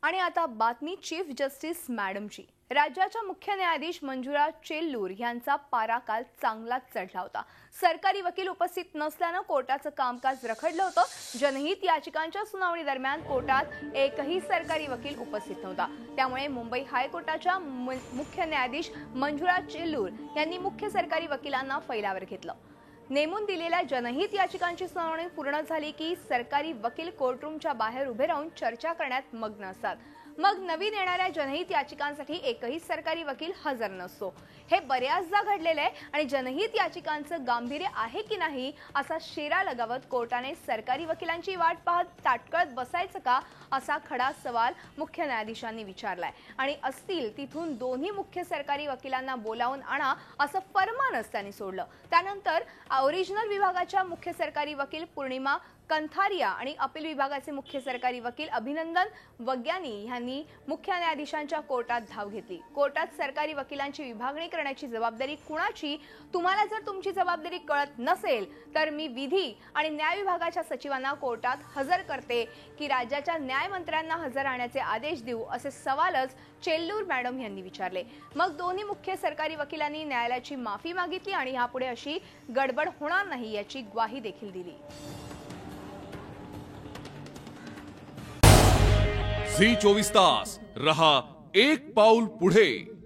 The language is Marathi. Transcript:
आणि आता बातमी चीफ जस्टिस मॅडमची। राज्याच्या मुख्य न्यायाधीश मंजुळा चेल्लूर यांचा पारा काल चांगलाच चढला होता। सरकारी वकील उपस्थित नसल्याने कोर्टाचं कामकाज रखडलं होतं। जनहित याचिकांच्या सुनावणी दरम्यान कोर्टात एकही सरकारी वकील उपस्थित नव्हता। त्यामुळे मुंबई हायकोर्टाच्या मुख्य न्यायाधीश मंजुळा चेल्लूर यांनी मुख्य सरकारी वकिलांना फैलावर घेतलं। नेमून दिलेल्या जनहित याचिकांची सुनावणी पूर्ण झाली की सरकारी वकील कोर्टरूमच्या बाहेर उभे राहून चर्चा करण्यात मग्न असतात। मग नवीन येणाऱ्या जनहित याचिकांसाठी एकही सरकारी वकील हजर नसतो। हे बऱ्याचदा घडलेले आहे आणि जनहित याचिकांचं गांभीर्य आहे की नाही असा शेरा लगावत कोर्टाने सरकारी वकिलांची वाट पाहत ताटकळत बसायचं का असा खडा सवाल मुख्य न्यायाधीशांनी विचारलाय। आणि असतील तिथून दोन्ही मुख्य सरकारी वकिलांना बोलावून आणा असं फरमानच त्यांनी सोडलं। त्यानंतर ओरिजिनल विभागाच्या मुख्य सरकारी वकील पूर्णिमा कंथारिया आणि अपील विभागाचे मुख्य सरकारी वकील अभिनंदन वग्यानी यांनी मुख्य न्यायाधीशांच्या कोर्टात धाव घेतली। कोर्टात सरकारी वकिलांची विभागणी करण्याची जबाबदारी कुणाची, तुम्हाला जर तुमची जबाबदारी कळत नसेल तर मी विधी आणि न्याय विभागाच्या सचिवांना कोर्टात हजर करते की राज्याच्या न्यायमंत्र्यांना हजर राहण्याचे आदेश देऊ असे सवालच चेल्लूर मॅडम यांनी विचारले। मग दोन्ही मुख्य सरकारी वकिलांनी न्यायालयाची माफी मागितली आणि यापुढे अशी गडबड होणार नाही याची ग्वाही देखील दिली। झी 24 तास रहा एक पाऊल पुढे।